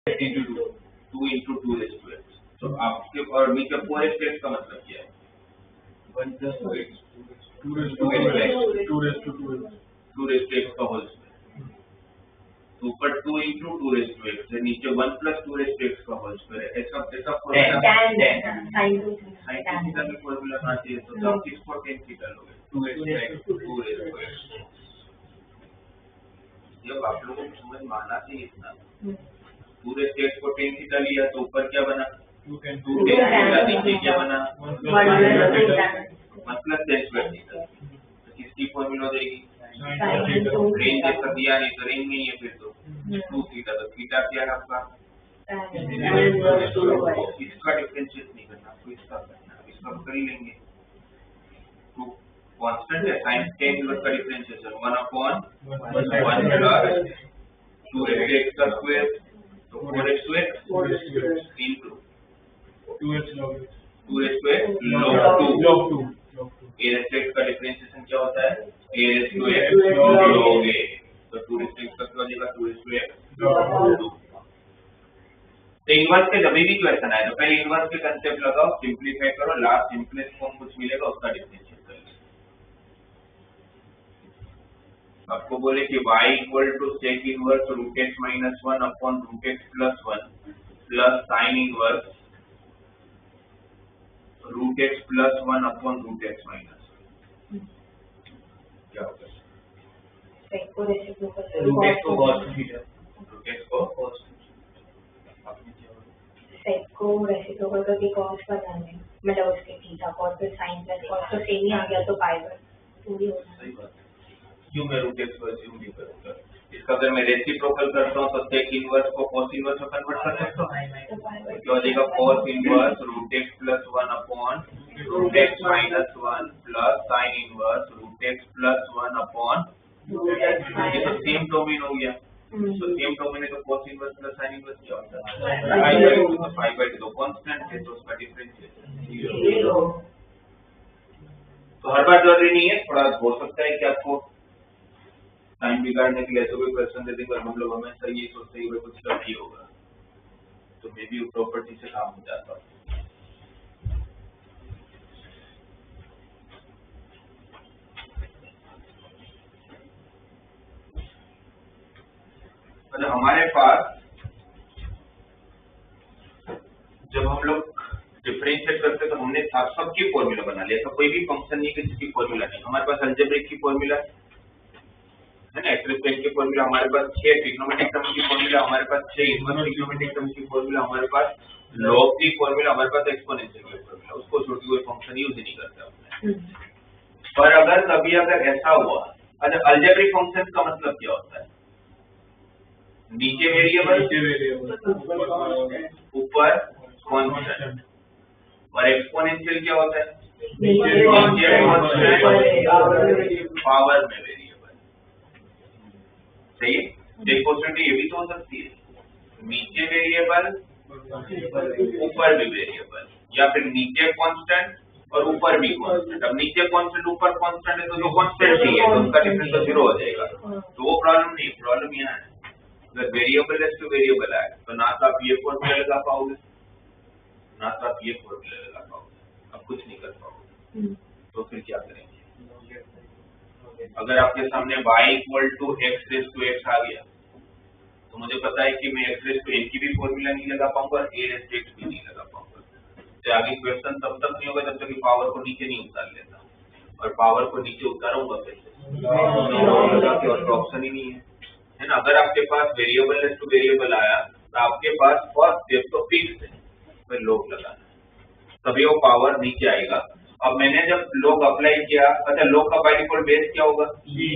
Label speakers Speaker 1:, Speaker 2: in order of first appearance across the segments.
Speaker 1: 2 into 2 raised to x। तो आपके और नीचे 4 raised to x का मतलब क्या है? 1 plus 2x 2 raised to x 2 raised to 2x का होल स्क्वायर। तो ऊपर 2 into 2 raised to x है, नीचे 1 plus 2 raised to x का होल स्क्वायर है। ऐसा फॉर्मूला sin थीटा में फॉर्मूला आना चाहिए। तो आप किसको tan थीटा लोगे? 2 raised to x 2 raised to x। जब आप लोगों को समझ में आना चाहिए इतना, 2 raised to x को tan थीटा लिया तो ऊपर क्या बना? 2 tan थीटा। नीचे क्या बना? 1 plus tan square थीटा। तो किसकी फॉर्मूला देगी? रेंज जैसा दिया नहीं तो रेंज नहीं है, फिर तो 2 थीटा। तो थीटा क्या है आपका? इसका डिफरेंशिएट नहीं करना आपको, इसका करना। इसका कर ही लेंगे। तो कांस्टेंट है sin tan इनवर्स का differentiation 1/1 plus 2 raised to x का स्क्वायर। तो 4 raised to x into 2 raised to x log 2। a raised to x का डिफरेंशिएशन क्या होता है? a raised to x log a। तो 2 raised to x का क्या हो जाएगा? 2 raised to x log 2। तो इनवर्स के जब भी क्वेश्चन आए तो पहले इनवर्स के कांसेप्ट लगाओ, सिंपलीफाई करो, लास्ट सिंपलेस्ट फॉर्म कुछ मिलेगा उसका डिफरेंशिएट कर लो। आपको बोले कि y equal to sec inverse root x minus 1 upon root x plus 1 plus sine inverse root x plus 1 upon root x minus 1, क्या होगा?
Speaker 2: sec को रेसिप्रोकल
Speaker 1: रूट x को cos थीटा, रूट x को cos
Speaker 2: sec को reciprocal करके cos बनाने, मतलब उसके थीटा cos फिर sin प्लस cos तो सेम ही आ गया, तो पाई बाय 2 ही होगा।
Speaker 1: सही बात। क्यों मैं रूट x को अज्यूम नहीं करूंगा? इसका अगर मैं रेसिप्रोकल करता हूं तो sec इनवर्स को cos इनवर्स में कन्वर्ट कर सकता हूं। तो हो जाएगा cos inverse root x plus 1 upon root x minus 1 plus sin inverse root x plus 1 upon ये तो सेम डोमेन हो गया। तो सेम डोमेन है तो cos inverse plus sin inverse क्या होता है? Pi by 2। तो कांस्टेंट है तो उसका डिफरेंशिएशन 0। तो हर बार जरूरी नहीं है, थोड़ा हो सकता है कि आपको टाइम बिगाड़ने के लिए ऐसे कोई क्वेश्चन दे देंगे, हम लोग हमेशा ये सोचते हैं कुछ गलती होगा, तो मे बी प्रॉपर्टी से काम हो जाता है। मतलब हमारे पास जब हम लोग डिफरेंशिएट करते तो हमने सबकी फॉर्मूला बना लिया था, कोई भी फंक्शन नहीं कि जिसकी फॉर्मूला नहीं। हमारे पास अलजेब्रिक की फॉर्मूला है ना, एक्स रिस्पेक्ट की फॉर्मूला, हमारे पास 6 ट्रिग्नोमेट्रिक टर्म की फॉर्मूला, हमारे पास 6 इनवर्स ट्रिग्नोमेट्रिक टर्म की फॉर्मूला, हमारे पास लॉग की फॉर्मूला, हमारे पास एक्सपोनेंशियल की फॉर्मूला। उसको छोड़ के कोई फंक्शन यूज ही नहीं करता हमने। पर अगर कभी अगर ऐसा हुआ, अच्छा अलजेब्रिक फंक्शन का मतलब क्या होता है? नीचे वेरिएबल ऊपर कांस्टेंट। और एक्सपोनेंशियल क्या होता है? नीचे कांस्टेंट पावर में वेरिएबल। सही है? पॉसिबिलिटी ये भी तो हो सकती है, नीचे वेरिएबल ऊपर भी वेरिएबल, या फिर नीचे कांस्टेंट और ऊपर भी कांस्टेंट। अब नीचे कांस्टेंट ऊपर कांस्टेंट है तो जो कांस्टेंट ही है तो उसका डिफरेंस तो 0 हो जाएगा। तो वो प्रॉब्लम नहीं, प्रॉब्लम यहाँ है अगर वेरिएबल एस टू वेरिएबल आए तो ना तो आप ये फॉर्मूला लगा पाओगे ना तो आप ये फॉर्मूला लगा पाओगे, आप कुछ नहीं कर पाओगे। तो फिर क्या करेंगे? अगर आपके सामने y equal to x raise to x आ गया तो मुझे पता है कि मैं एक्स रेस टू एन की भी फॉर्मूला नहीं लगा पाऊंगा और ए रेस टू एक्स भी नहीं लगा पाऊंगा। तो आगे क्वेश्चन तब तक नहीं होगा जब तक कि पावर को नीचे नहीं उतार लेता, और पावर को नीचे उतारूंगा कैसे? और ऑप्शन ही नहीं है ना। अगर आपके पास वेरिएबल एस टू वेरिएबल आया तो आपके पास फर्स्ट स्टेप तो फिक्स है, फिर लॉग लगाना है, तभी वो पावर नीचे आएगा। अब मैंने जब लॉग अप्लाई किया, अच्छा लॉग का बाय डिफॉल्ट बेस क्या होगा? ई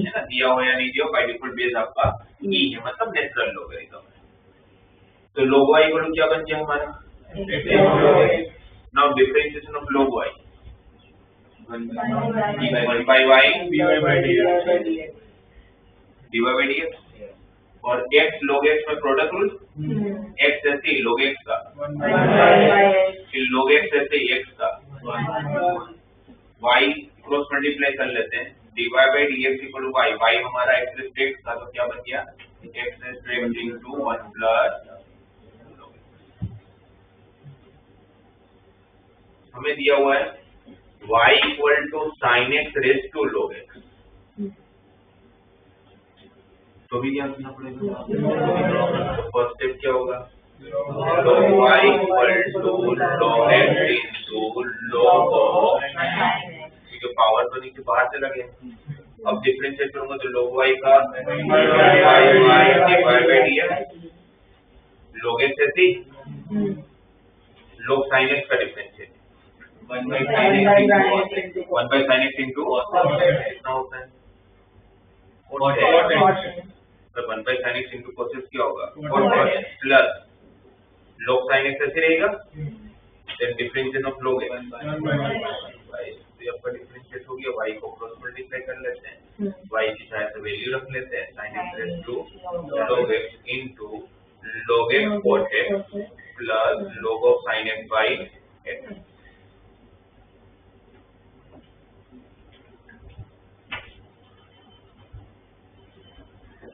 Speaker 1: है ना, दिया हो या नहीं दिया हो बाय डिफॉल्ट बेस आपका ई है, मतलब नेचुरल लॉगरिथम है। तो log y इक्वल टू क्या बन गया हमारा? Now differentiation of log y 1 by y dy by dx। और x log x में प्रोडक्ट रूल, x ऐसे ही log x का, फिर log x ऐसे ही x का, y क्रॉस मल्टीप्लाई कर लेते हैं, dy by dx equal to y, y हमारा x रेस्ट x का, तो क्या बन गया? x रेस्ट into 1 प्लस हमें दिया हुआ है y equal to sine x raise to log x, तो भी क्या करना पड़ेगा? तो फर्स्ट स्टेप क्या होगा? log y equal to log x into log of, क्योंकि पावर तो नीचे बाहर चला गया। अब डिफरेंशिएट करूंगा तो log y का y by dx, log x ऐसे ही, log sin x का differentiate 1 by sin x into कितना होता है? तो 1 by sin x into cos x क्या होगा? प्लस log sin x ऐसे रहेगा, then differentiation of log x, तो आपका डिफरेंशिएट हो गया, y को क्रॉस मल्टीप्लाई कर लेते हैं, y की शायद से वैल्यू रख लेते हैं, sin x raise to log x into log x cot x plus log of sin x by x।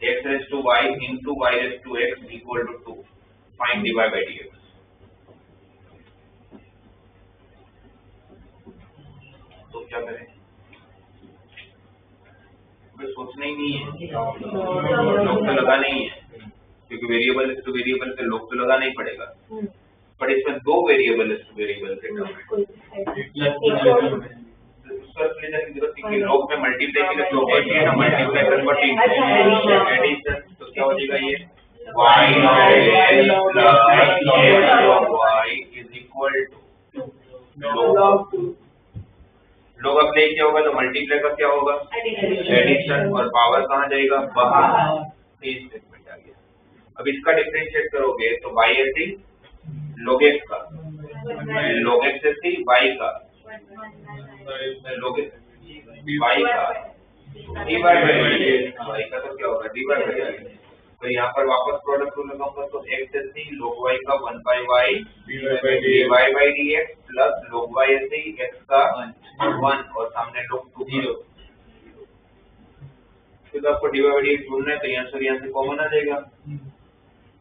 Speaker 1: x raised to y into y raised to x equal to 2. Find dy by dx. तो क्या करें? हमें सोचना ही नहीं है, लोग तो लगाना ही है, क्योंकि वेरिएबल इस टू वेरिएबल पे लोग तो लगाना ही पड़ेगा, पर इसमें दो वेरिएबल इस टू वेरिएबल के टर्म में लोग में मल्टीप्लाई के लिए प्रॉपर्टी है ना, मल्टीप्लाई कन्वर्टिंग एडिशन, तो क्या हो जाएगा? ये y plus y is equal to log apply क्या होगा तो मल्टीप्लाई का क्या होगा? एडिशन, और पावर कहाँ जाएगा? बाहर। इस स्टेटमेंट आ गया। अब इसका डिफरेंशिएट करोगे तो y ऐसे log x का, log x ऐसे y का, log y का dy by dx, y का तो क्या होगा? dy by dx। तो यहाँ पर वापस प्रोडक्ट को लगाऊंगा तो x ऐसे ही log y का 1 by y dy by dx plus log y ऐसे ही x का 1 और सामने log 2 0। फिर आपको dy by dx ढूंढना है तो यहाँ से कॉमन आ जाएगा,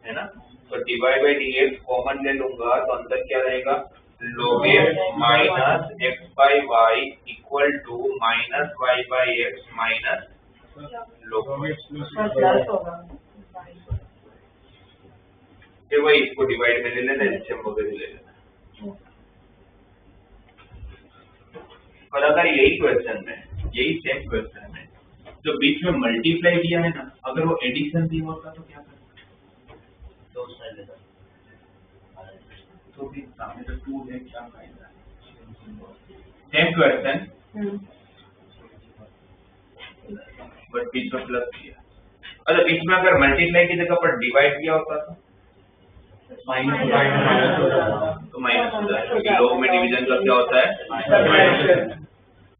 Speaker 1: है ना? तो dy by dx कॉमन ले लूंगा तो अंदर क्या रहेगा? log x minus x by y equal to minus y by x minus log y। फिर वही इसको डिवाइड में ले लेना है, एलसीएम वगैरह ले लेना। और अगर यही क्वेश्चन में, यही सेम क्वेश्चन में जो बीच में मल्टीप्लाई दिया है ना, अगर वो एडिशन दिया होता तो क्या करता? तो भी सामने तो 2 है, क्या फायदा? सेम क्वेश्चन बट बीच में प्लस दिया। अच्छा, बीच में अगर मल्टीप्लाई की जगह पर डिवाइड किया होता तो माइनस तो माइनस हो जाए, क्योंकि लोग में डिवीजन का क्या होता है?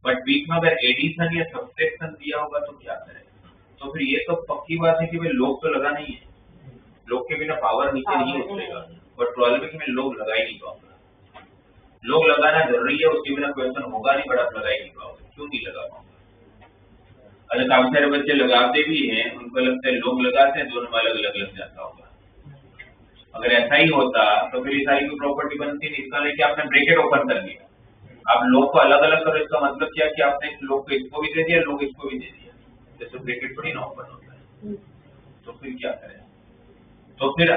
Speaker 1: बट बीच में अगर एडिशन या सब्ट्रैक्शन दिया होगा तो क्या करें? तो फिर ये तो पक्की बात है कि भाई लोग तो लगा नहीं है, लोग के बिना पावर नीचे नहीं उतरेगा, बट प्रॉब्लम है कि मैं लोग लगा ही नहीं पाऊंगा। लोग लगाना जरूरी है, उसके बिना क्वेश्चन होगा नहीं, बट आप लगा ही नहीं पाओगे। क्यों नहीं लगा पाऊंगा? अगर काफी सारे बच्चे लगाते भी हैं, उनको लगता है लोग लगाते हैं, दोनों में अलग अलग लग जाता होगा। अगर ऐसा ही होता तो फिर ये सारी कोई प्रॉपर्टी बनती नहीं। इसका लेके आपने ब्रैकेट ओपन कर दिया, आप लोग को अलग अलग करो, इसका मतलब क्या कि आपने लोग को इसको भी दे दिया, लोग इसको भी दे दिया, जैसे ब्रैकेट थोड़ी ना ओपन होता है। तो फिर क्या करें? तो फिर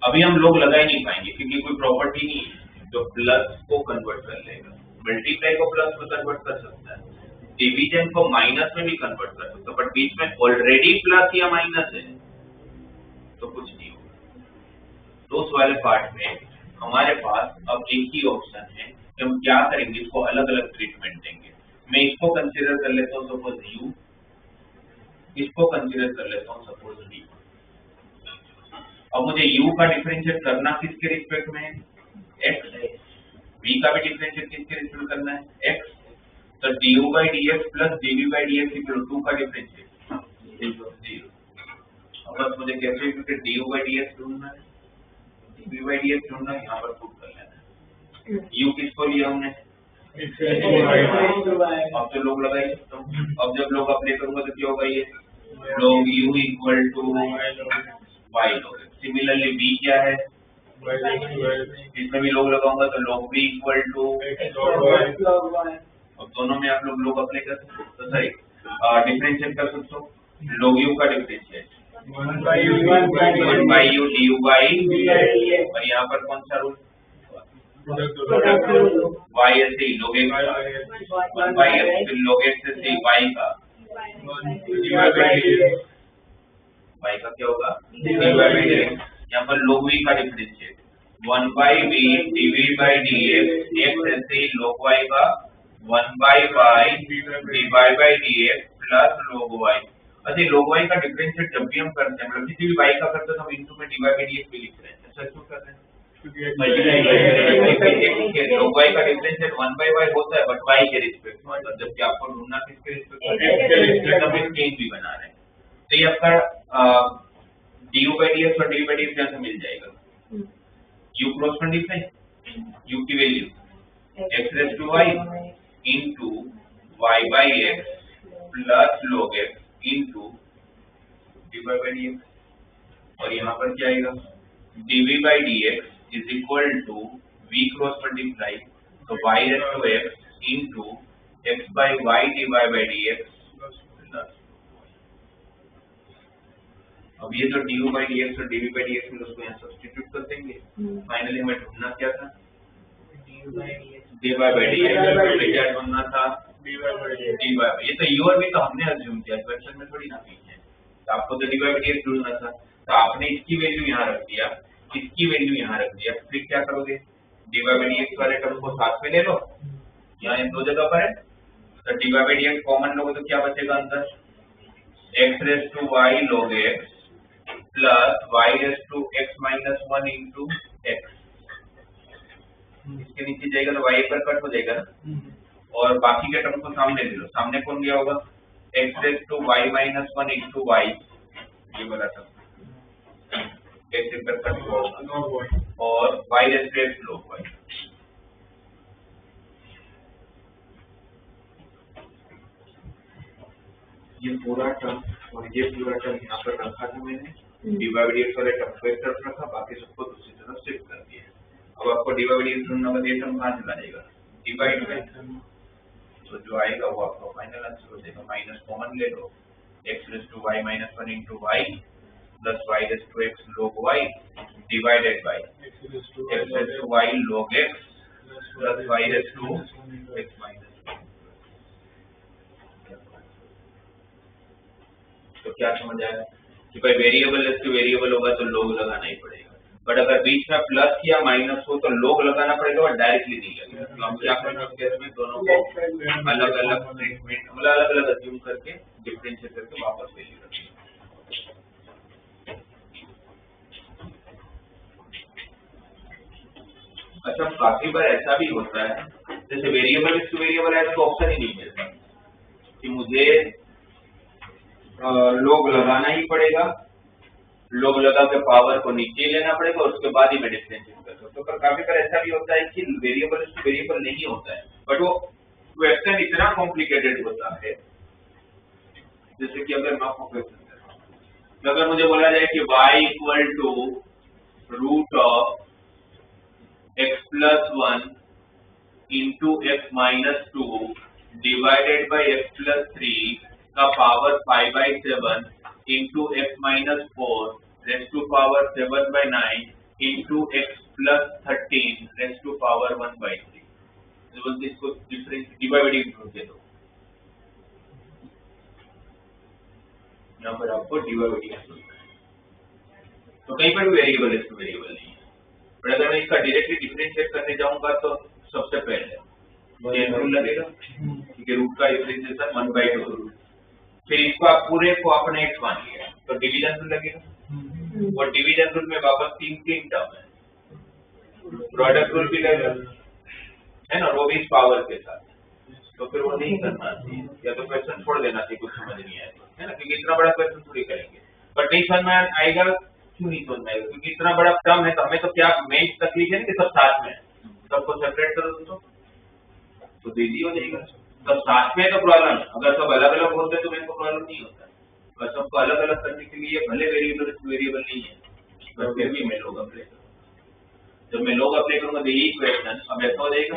Speaker 1: अभी हम लोग लगा ही नहीं पाएंगे, क्योंकि कोई प्रॉपर्टी नहीं है जो प्लस को कन्वर्ट कर लेगा। मल्टीप्लाई को प्लस में कन्वर्ट कर सकता है, डिवीजन को माइनस में भी कन्वर्ट कर सकता है, बट बीच में ऑलरेडी प्लस या माइनस है तो कुछ नहीं होगा। तो उस वाले पार्ट में हमारे पास अब एक ही ऑप्शन है कि हम क्या करेंगे, इसको अलग अलग ट्रीटमेंट देंगे। मैं इसको कंसीडर कर लेता हूँ सपोज u, इसको कंसीडर कर लेता हूँ सपोज v। अब मुझे u का डिफरेंशिएट करना किसके रिस्पेक्ट में है? x। v का भी डिफरेंशिएट किसके रिस्पेक्ट करना है? x। तो du by dx plus dv by dx equal to 2 का डिफरेंशिएट 0। अब बस मुझे कैसे du by dx ढूंढना है, dv by dx ढूंढना है, यहाँ पर पुट कर लेना है। u किसको लिया हमने? अब तो लोग लगाई, अब जब लोग अप्लाई करूंगा तो क्या होगा? ये log u equal to y log। Similarly v क्या है? इसमें भी log लगाऊंगा तो log v इक्वल टू, अब दोनों में आप लोग log अप्लाई कर सकते हो, तो सही डिफरेंशिएट कर सकते हो, log u का differentiate 1 by u du by, और यहाँ पर कौन सा रूल, y ऐसे ही log x 1 by x, फिर log x ऐसे ही y का y का क्या होगा dy by dx, यहाँ पर log v का differentiate 1 by v dv by dx, x ऐसे ही log y का 1 by y dy by dx plus log y। अच्छा log y का डिफरेंशिएट जब भी हम करते हैं, मतलब किसी भी y का करते हैं तो हम इनटू में dy by dx भी लिख रहे हैं, ऐसा क्यों कर रहे हैं, log y का डिफरेंशिएट 1 by y होता है बट y के रिस्पेक्ट में, मतलब जबकि आपको ढूंढना किसके रिस्पेक्ट में, हम चेंज भी बना रहे हैं, तो ये आपका du by dx और dv by dx यहाँ से मिल जाएगा, u क्रॉस कंडीशन u की value x raised to y into y by x plus log x into dy by dx, और यहाँ पर क्या आएगा dv by dx is equal to v cross multiply तो y raised to x into x by y dy by dx plus, अब ये जो du by dx और dv by dx में उसको यहाँ सब्स्टिट्यूट कर देंगे, फाइनली हमें ढूंढना क्या था dy by dx, क्या ढूंढना था dy by, ये तो u और v तो हमने अज्यूम किया, क्वेश्चन में थोड़ी ना पीछे, तो आपको तो dy by dx ढूंढना था, तो आपने इसकी वैल्यू यहाँ रख दिया, इसकी वैल्यू यहाँ रख दिया, फिर क्या करोगे dy by dx वाले टर्म को साथ में ले लो, यहाँ इन दो जगह पर है, तो dy by dx कॉमन लोगे तो क्या बचेगा अंदर x raised to y log x plus y raised to x minus 1 into x, इसके नीचे जाएगा तो y पर कट हो जाएगा ना, और बाकी के टर्म को सामने ले लो, सामने कौन गया होगा x raised to y minus 1 into y, ये वाला टर्म x पर कट होगा और y raised to x log y, ये पूरा टर्म और ये पूरा टर्म यहाँ पर रखा था मैंने, dy by dx वाले टर्म को एक तरफ रखा, बाकी सबको दूसरी तरफ शिफ्ट कर दिया, अब आपको dy by dx ढूंढना होगा, ये टर्म कहाँ चला जाएगा डिवाइड में, तो जो आएगा वो आपका फाइनल आंसर हो जाएगा, माइनस कॉमन ले लो x raised to y minus 1 into y plus y raised to x log y divided by x raised to y log x plus y raised to x minus 1। तो क्या समझ आया कि भाई variable to variable होगा तो log लगाना ही पड़ेगा, बट अगर बीच में प्लस या माइनस हो तो log लगाना पड़ेगा और डायरेक्टली नहीं लगेगा, तो हम क्या करेंगे इसमें दोनों को अलग अलग ट्रीटमेंट, मतलब अलग अलग अज्यूम करके डिफरेंशिएट करके वापस वैल्यू रखेंगे। अच्छा काफी बार ऐसा भी होता है जैसे वेरिएबल टू वेरिएबल है तो ऑप्शन ही नहीं मिलता कि मुझे log लगाना ही पड़ेगा, log लगा के पावर को नीचे लेना पड़ेगा और उसके बाद ही मैं डिफरेंशिएट कर सकता हूँ, पर काफी बार ऐसा भी होता है कि वेरिएबल टू वेरिएबल नहीं होता है, बट वो क्वेश्चन इतना कॉम्प्लिकेटेड होता है, जैसे कि अगर मैं आपको क्वेश्चन कर रहा हूँ, अगर मुझे बोला जाए कि y equal to root of x plus 1 into x minus 2 divided by x plus 3 का power 5/7 into x minus 4 raise to power 7/9 into x plus 13 raise to power 1/3, बोलते इसको डिफरेंस डिवाइडेड करके दो, यहाँ पर आपको डिवाइडेड करना है, तो कहीं पर भी वेरिएबल है तो वेरिएबल नहीं है, पर अगर मैं इसका डायरेक्टली डिफरेंशिएट करने जाऊंगा तो सबसे पहले चेन रूल लगेगा, क्योंकि रूट का डिफरेंशिएशन 1/2, फिर इसको आप पूरे को आपने x मान लिया तो डिवीजन रूल लगेगा, और डिवीजन रूल में वापस तीन टर्म है, प्रोडक्ट रूल भी लगेगा है ना, वो भी इस पावर के साथ, तो फिर वो नहीं करना चाहिए, या तो क्वेश्चन छोड़ देना चाहिए कुछ समझ नहीं आएगा, है ना, क्योंकि इतना बड़ा क्वेश्चन थोड़ी करेंगे, बट नहीं समझ में आएगा, क्यों नहीं समझ में आएगा, क्योंकि इतना बड़ा टर्म है तो हमें तो क्या मेन तकलीफ है कि सब साथ में है, सबको सेपरेट करो तो इजी हो जाएगा, सब साथ में तो प्रॉब्लम है, अगर सब अलग अलग होते तो मेरे को प्रॉब्लम नहीं होता, पर सबको अलग अलग करने के लिए भले वेरिएबल नहीं है, पर फिर भी मैं लोग अप्लाई करूँ। जब मैं log अप्लाई करूंगा तो यही इक्वेशन अब ऐसा हो जाएगा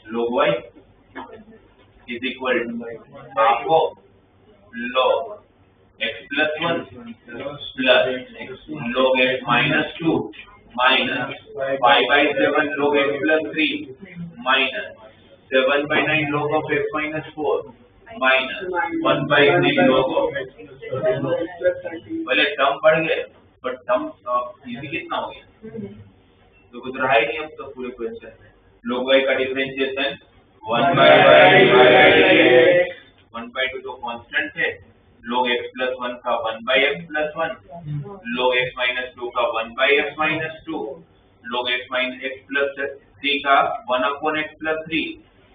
Speaker 1: log y is equal to half of log x plus 1 plus log x minus 2 minus 5/7 log x plus 3 minus 7/9 log of x minus 4 minus 1/3 log of पहले टर्म बढ़ गए पर टर्म इजी कितना हो गया तो कुछ रहा ही नहीं अब तो पूरे क्वेश्चन में log y का डिफरेंशिएशन 1/2 तो कांस्टेंट है log x प्लस 1 का 1/x plus 1 log x minus 2 का 1/x minus 2 log x minus x plus 3 का 1/x plus 3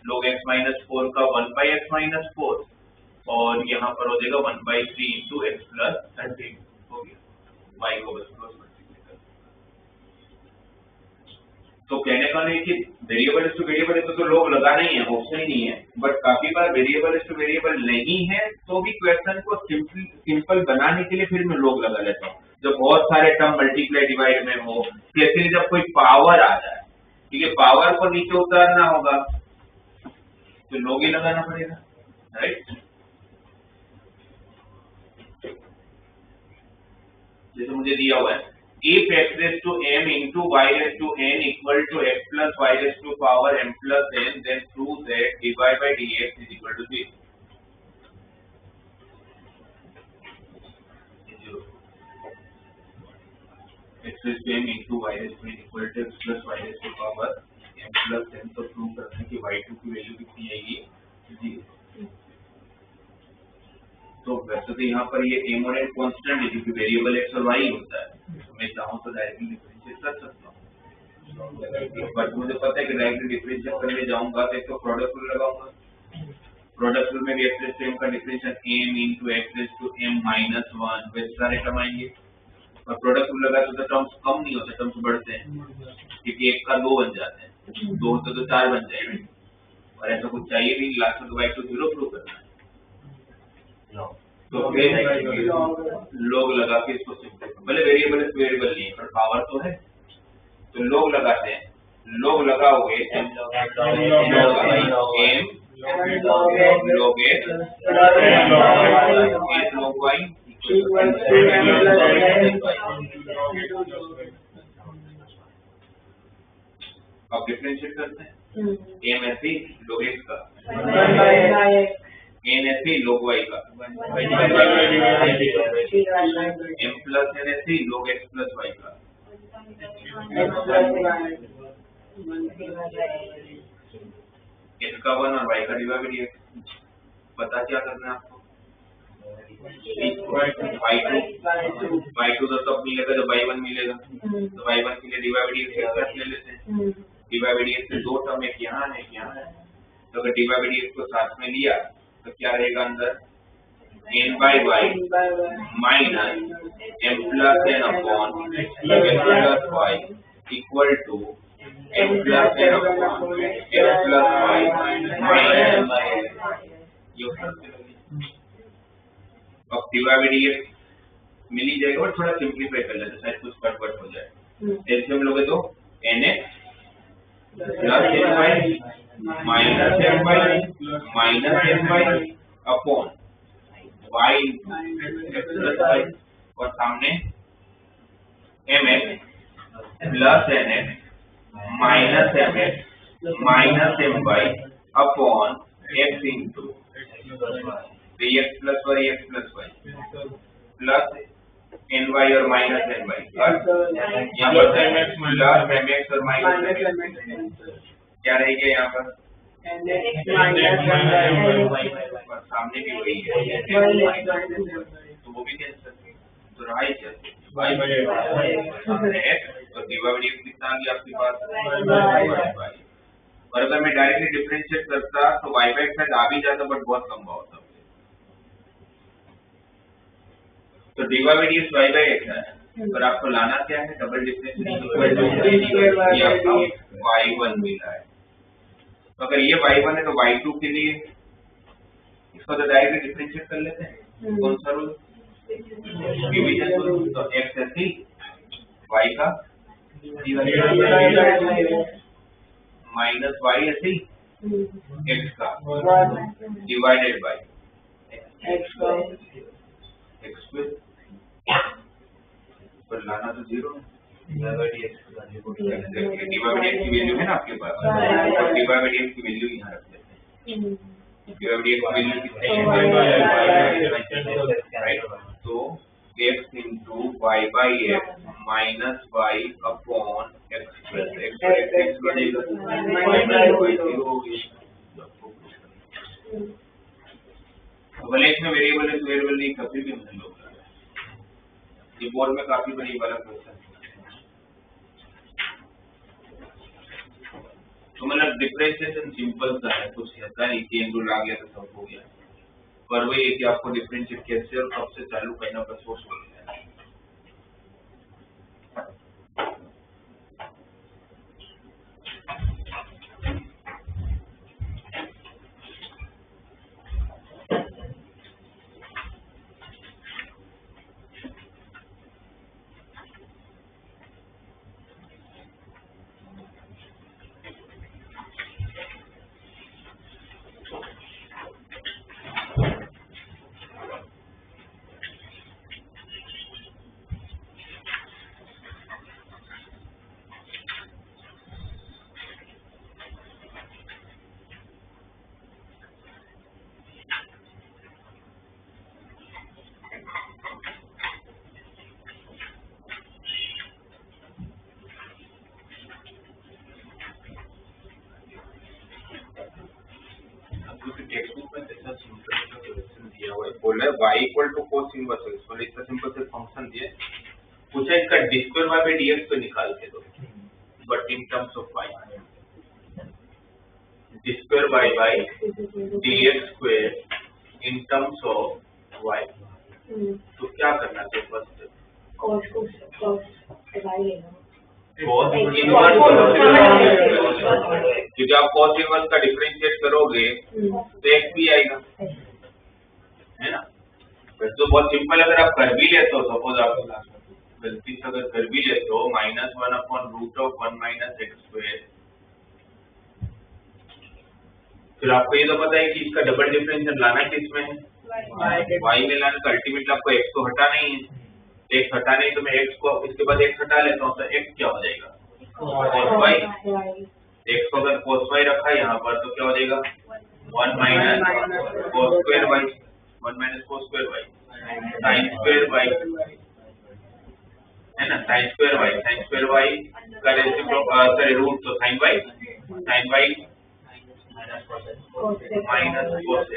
Speaker 1: log x minus 4 का 1/x माइनस 4 और यहाँ पर हो जाएगा 1/3 इंटू x प्लस 13 हो गया y को बस क्रॉस मल्टीप्लाई कर तो कहने का नहीं कि वेरिएबल टू वेरिएबल तो लोग लगाना ही है ऑप्शन ही नहीं है बट काफी बार वेरिएबल टू वेरिएबल नहीं है तो भी क्वेश्चन को सिंपल बनाने के लिए फिर मैं लोग लगा लेता हूँ जब बहुत सारे टर्म मल्टीप्लाई डिवाइड में हो स्पेशली जब कोई पावर आ जाए ठीक है पावर को नीचे उतारना होगा तो लोग ही लगाना पड़ेगा राइट जैसे मुझे दिया हुआ है if x raised to m into y raised to n equal to x plus y raised to power m plus n then prove that dy by dx is equal to 0 x raised to m into y raised to n equal to x plus y raised to power m plus n तो prove करना है कि y2 की value कितनी आएगी 0 तो वैसे तो यहाँ पर ये m और n कांस्टेंट है क्योंकि वेरिएबल x और y होता है तो मैं चाहूँ तो डायरेक्टली डिफरेंशिएट कर सकता हूँ बट मुझे पता है कि डायरेक्टली डिफरेंशिएट करने जाऊंगा तो एक तो प्रोडक्ट रूल लगाऊंगा प्रोडक्ट रूल में भी x रेज़ टू m का differentiation m into x raise to m minus 1 वैसे सारे टर्म आएंगे और प्रोडक्ट रूल लगा तो टर्म्स कम नहीं होते टर्म्स बढ़ते हैं क्योंकि एक का 2 बन जाते हैं 2 होते तो 4 बन जाएंगे और ऐसा कुछ चाहिए भी लास्ट में y to 0 प्रूव करना है तो फिर लोग लगा के इसको सिंपल भले वेरिएबल नहीं है पर पावर तो है तो लोग लगाते हैं लोग लगाओगे m log x log y अब डिफरेंशिएट करते हैं m ऐसे log x का n ऐसे log y का m प्लस n ऐसे log x प्लस y का x का 1 और y का डिवाइडेड पता क्या करना है आपको y2 तो तब मिलेगा जब y1 मिलेगा तो y1 के लिए डिवाइडेड ले लेते हैं डिवाइडेड से दो टर्म एक यहाँ है तो अगर डिवाइडेड को साथ में लिया तो क्या रहेगा अंदर n by y minus m plus n upon x plus y equal to m plus n upon x plus y minus अब डिवाइडेड मिल ही जाएगा और थोड़ा सिंपलीफाई कर लेते शायद कुछ कट हो जाए ऐसे हम लोग तो nx plus ny minus my upon y plus y और सामने mx plus nx minus mx minus my upon x into x plus y x plus y plus ny और माइनस ny यहाँ पर mx प्लस mx और minus क्या रहेगा यहाँ पर और सामने भी वही है तो वो भी कैंसिल तो रहा ही क्या और डिवाइडेड कितना आ गया आपके पास और अगर मैं डायरेक्टली डिफरेंशिएट करता तो y बाय x आ भी जाता बट बहुत लंबा होता तो डिवाइडेड y बाय x है पर आपको लाना क्या है डबल डिफरेंशिएशन y1 मिला है तो अगर ये y1 है तो y2 के लिए इसको तो डायरेक्टली डिफरेंशिएट कर लेते हैं कौन सा रूल डिवीजन रूल तो x ऐसे y का माइनस वाई ऐसे ही एक्स का डिवाइडेड बाई एक्स स्क्वायर पर लाना तो जीरो है। डिवाइडेड की वैल्यू है ना आपके पास, डिवाइडेड की वैल्यू यहाँ रख देते हैं। डिवाइडेड की वैल्यू कितनी है, तो x into y by x minus y upon x square, x बनेगा वाई बाई जीरो हो गया। भले इसमें वेरिएबल है तो वेरिएबल नहीं कभी भी हम लोग ये बोर्ड में काफी बड़ी वाला क्वेश्चन। तो मतलब डिफरेंशिएशन सिंपल सा है, कुछ ऐसा नहीं कि एंगल आ गया तो सब हो गया, पर वही है कि आपको डिफरेंशिएट कैसे और कब से चालू करना का सोच हो गया। बोला y equal to cos inverse x, और इसका सिंपल से फंक्शन दिया पूछा इसका d square y by dx तो निकाल के दो, but in terms of y d square y by dx square in terms of y। तो क्या करना चाहिए फर्स्ट cos इनवर्स, क्योंकि आप cos इनवर्स का डिफरेंशिएट करोगे तो x भी आएगा, है ना। तो बहुत सिंपल, अगर आप कर भी लेते हो, सपोज आप गलती से अगर कर भी लेते हो -1 upon root of 1 minus x square, फिर आपको ये तो पता है कि इसका डबल डिफरेंशियल लाना किसमें है, y में लाना। तो अल्टीमेटली आपको x तो हटाना ही है, x हटाना ही, तो मैं x को इसके बाद x हटा लेता हूँ, तो x क्या हो जाएगा cos y। x को अगर cos y रखा यहाँ पर तो क्या हो जाएगा 1 minus cos square y, 1 minus cos square y sin square y, है ना। sin स्क्वायर y का रेसिप्रोकल रूट, तो sin y minus cos y,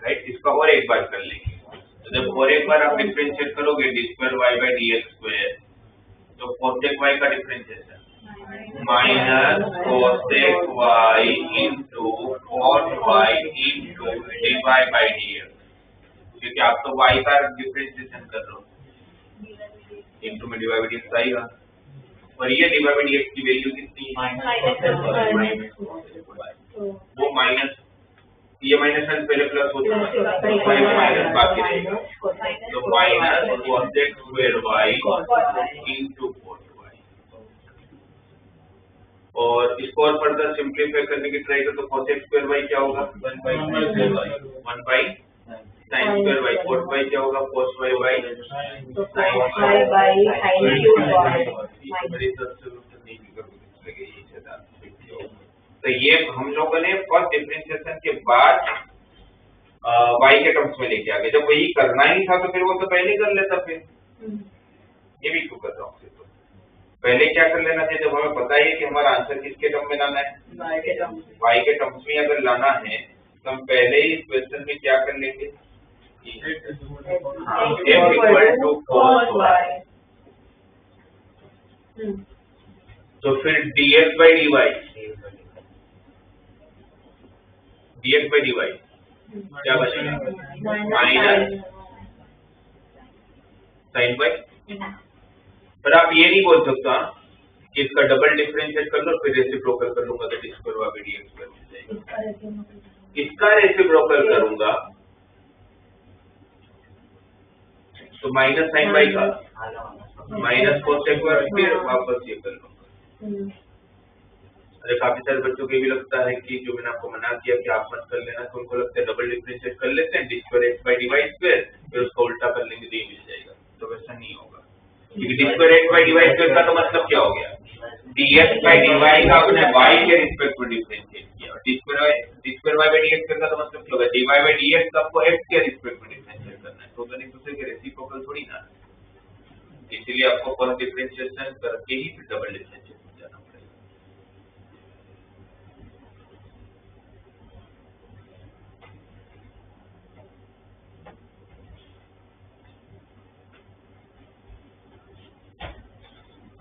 Speaker 1: right. इसका और एक बार कर लेंगे, तो जब और एक बार आप डिफरेंशिएट करोगे d square y by dx square, तो cosec y का differentiation minus cosec y into cos y into dy by dx, क्योंकि आप तो y का डिफरेंशिएशन कर रहे हो, इंटू में dy बाई dx आएगा, और ये dy बाई dx की वैल्यू कितनी है वो माइनस, ये माइनस पहले प्लस होता है तो माइनस बाकी रहेगा, तो minus cosec square y into cos y। और इसको और फर्दर सिंपलीफाई करने की ट्राई करो तो cosec स्क्वायर y क्या होगा 1 by sin square y, cos y क्या होगा cos y बाई तो ये हम लोगों ने फर्स्ट डिफरेंशिएशन के बाद y के टर्म्स में लेके आ गए। जब वही करना ही था तो फिर वो तो पहले कर लेता, फिर ये भी क्यों कर रहा हूँ, तो पहले क्या कर लेना चाहिए, जब हमें पता है कि हमारा आंसर किसके टर्म में लाना है y के टर्म्स में अगर लाना है तो हम पहले ही इस क्वेश्चन में क्या कर लेंगे f equal to cos y, तो फिर dx बाई dy क्या बचेगा माइनस sin y। पर आप ये नहीं बोल सकता कि इसका डबल डिफरेंशिएट कर लो फिर रेसिप्रोकल कर लूंगा तो d square y by dx square मिल जाएगा, इसका रेसिप्रोकल करूंगा तो माइनस साइन बाई का माइनस कोस एक बार फिर वापस ये कर लूंगा। अरे काफी सारे बच्चों को भी लगता है कि जो मैंने आपको मना किया कि आप मत कर लेना, तो उनको लगता है डबल डिफरेंशिएट कर लेते हैं d square x by d y square, फिर उसको उल्टा कर लेंगे डी मिल जाएगा। तो वैसा नहीं होगा, क्योंकि d square x by d y square का तो मतलब क्या हो गया, d x by d y का आपने वाई के रिस्पेक्ट में डिफरेंशिएट किया, और d square y by d x का तो मतलब क्या होगा, d y by d x आपको एक्स के रिस्पेक्ट में डिफरेंशिएट करना है, तो दोनों एक दूसरे के रेसिप्रोकल थोड़ी ना, इसलिए आपको फर्स्ट डिफरेंशिएशन करके ही फिर डबल डिफरेंशिएट में जाना पड़ेगा।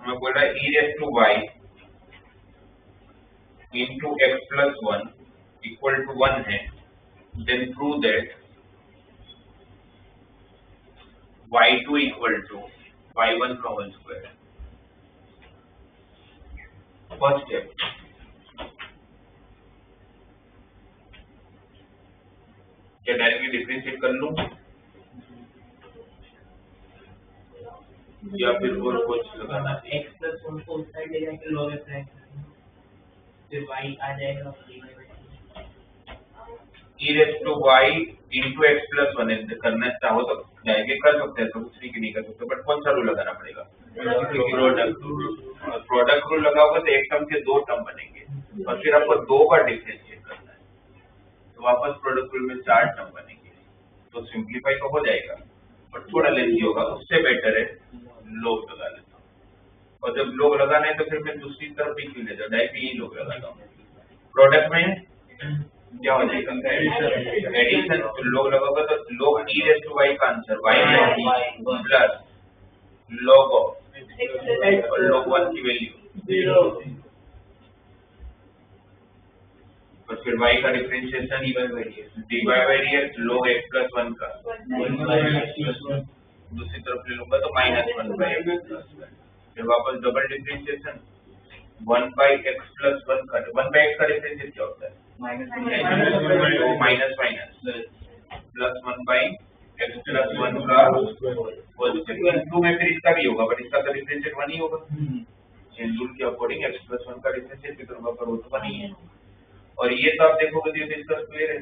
Speaker 1: मैं बोल रहा है e raise to y into x plus 1 equal to 1 है, then prove that y2 equal to y1 का होल स्क्वायर। फर्स्ट स्टेप, क्या डायरेक्टली डिफरेंशिएट कर लूं या फिर और कुछ लगाना है?
Speaker 3: x प्लस 1 को उस साइड ले जाके log x राइट फिर y आ जाएगा
Speaker 1: e raise to y into x plus 1 ऐसे करना चाहो तो डायरेक्टली कर सकते हैं, तो कुछ नहीं कर सकते, बट कौन सा रूल लगाना पड़ेगा, प्रोडक्ट रूल लगाओगे तो एक टर्म के दो टर्म बनेंगे, और फिर आपको दो बार डिफरेंशिएट करना है, तो वापस प्रोडक्ट रूल में 4 टर्म बनेंगे, तो सिंप्लीफाई तो हो जाएगा पर थोड़ा लेंथी होगा। उससे बेटर है लोग लगा लेता हूँ, और जब लोग लगाना है तो फिर मैं दूसरी तरफ भी क्यों ले जाऊँ, डायरेक्ट ही लोग लगाता हूँ। प्रोडक्ट में क्या हो जाएगा, एडिशन, तो लोग लगाओगे तो लोग e रेज़ टू y का answer y plus log of और log 1 की वैल्यू, और फिर y का differentiation dy by dx log x plus 1 का दूसरी तरफ ले लूंगा तो -1 बाई x प्लस 1, फिर वापस double differentiation 1 by x plus 1 का 1 बाई x का डिफरेंशिएट क्या होता है, minus plus 1 by x plus 1 का होल स्क्वायर। टू में फिर इसका भी होगा, बट इसका तो डिफरेंशिएट 1 ही होगा, चेन रूल के अकॉर्डिंग x प्लस 1 का डिफरेंशिएट भी करूंगा पर वो तो 1 ही है, और ये तो आप देखोगे तो इसका स्क्वायर है,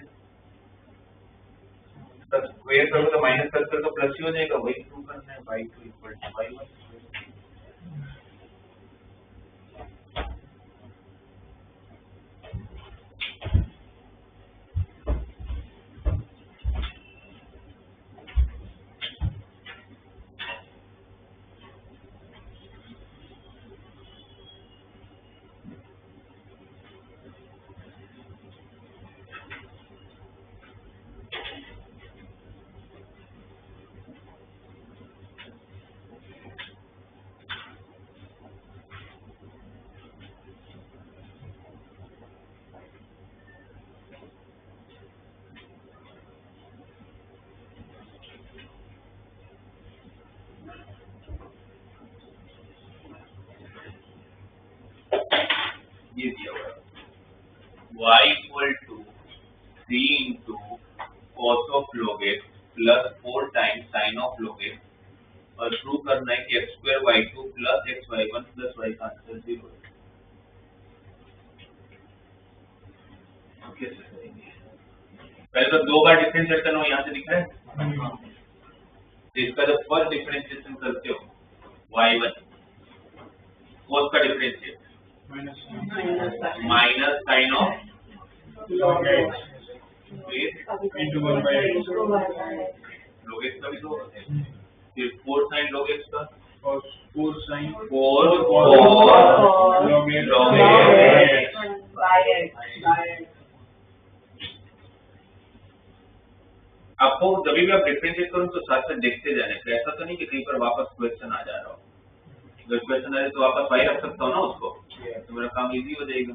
Speaker 1: तो स्क्वायर करोगे तो माइनस कर तो प्लस ही हो जाएगा, वही प्रूव करना है y2 इक्वल टू y1। ये दिया हुआ है y equal to 3 into cos of log x plus 4 times sine of log x, और प्रूव करना है कि x square y2 plus x y1 plus y का आंसर 0 है। कैसे करेंगे, पहले तो दो बार डिफरेंशिएट करना हो, यहाँ से दिख रहा है, तो इसका जब फर्स्ट डिफरेंशिएशन करते हो y1 कॉस का differentiate minus sine of
Speaker 3: log x
Speaker 1: into 1 by x, log x का भी तो होता है, फिर 4 साइन log x का
Speaker 3: और 4 साइन
Speaker 1: 4 log x। आपको जब भी आप डिफरेंशिएट करो तो साथ साथ देखते जाने, ऐसा तो नहीं कि कहीं पर वापस क्वेश्चन आ जा रहा हो, अगर क्वेश्चन आए तो वापस y रख सकता हूँ ना उसको, तो मेरा काम इजी हो जाएगा,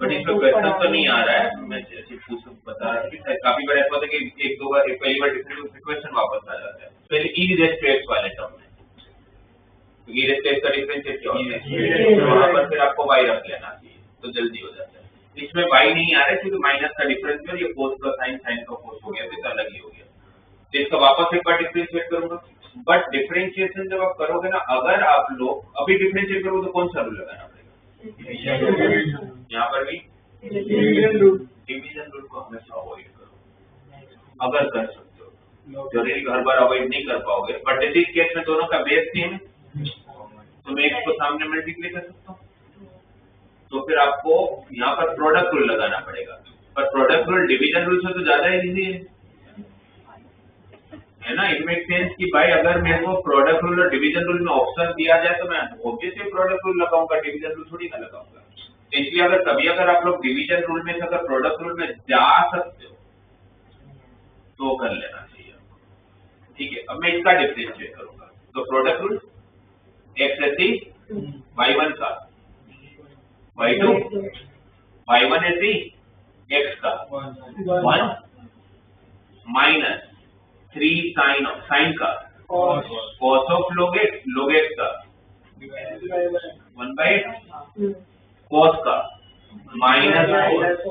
Speaker 1: बट इसमें क्वेश्चन तो नहीं आ रहा है, मैं ऐसे पूछ बता रहा हूँ। काफी बार ऐसा होता है कि एक दो बार पहली बार डिफरेंशिएट क्वेश्चन वापस आ जाता है, पहले e रेज़ टू x वाले टर्म में, तो e रेज़ टू x का डिफरेंशिएट क्या होता है, तो वहां पर फिर आपको y रख लेना चाहिए, तो जल्दी हो जाता है। इसमें y नहीं आ रहा है क्योंकि माइनस का डिफरेंस में ये कोस का साइन, साइन का कोस हो गया, तो अलग ही हो गया, तो इसका वापस एक बार डिफरेंशिएट करूंगा बट डिफरेंशिएशन जब आप करोगे ना, अगर आप लोग अभी डिफरेंशिएट करोगे तो कौन सा रूल लगाना पड़ेगा? यहाँ पर भी डिवीजन रूल को हमेशा अवॉइड करो अगर कर सकते हो। जरूरी हर बार अवॉइड नहीं कर पाओगे, बट इस केस में दोनों का बेस सेम है तो मैं x को सामने मल्टीप्लाई कर सकता हूँ। तो फिर आपको यहाँ पर प्रोडक्ट रूल लगाना पड़ेगा, पर प्रोडक्ट रूल डिवीजन रूल से तो ज्यादा इजी है ना। इट मेक सेंस कि भाई अगर मेरे को प्रोडक्ट रूल और डिवीजन रूल में ऑप्शन दिया जाए तो मैं ऑब्वियसली प्रोडक्ट रूल लगाऊंगा, डिवीजन रूल थोड़ी ना लगाऊंगा। इसलिए अगर कभी अगर आप लोग डिवीजन रूल में से अगर प्रोडक्ट रूल में जा सकते हो तो कर लेना चाहिए, ठीक है। अब मैं इसका डिफरेंशिएट करूंगा, तो प्रोडक्ट रूल x ऐसी y1 का, y2 y1 ऐसी x का 1 माइनस 3 साइन का cos ऑफ log x का 1/8 cos का minus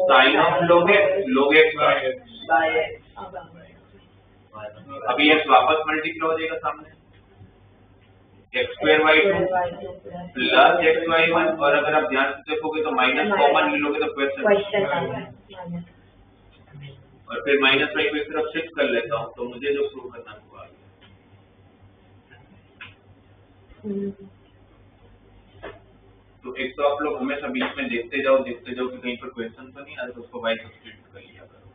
Speaker 1: sine of log x का। अभी x वापस मल्टीप्लाई हो जाएगा सामने, x² y2 प्लस xy1, और अगर आप ध्यान से देखोगे तो माइनस कॉमन ले लोगे तो क्वेश्चन, और फिर माइनस y को एक तरफ शिफ्ट कर लेता हूँ तो मुझे जो प्रूव करना हुआ। तो एक तो आप लोग हमेशा बीच में देखते जाओ कि कहीं पर क्वेश्चन तो नहीं आ रहा, तो उसको y सब्स्टिट्यूट कर लिया करो।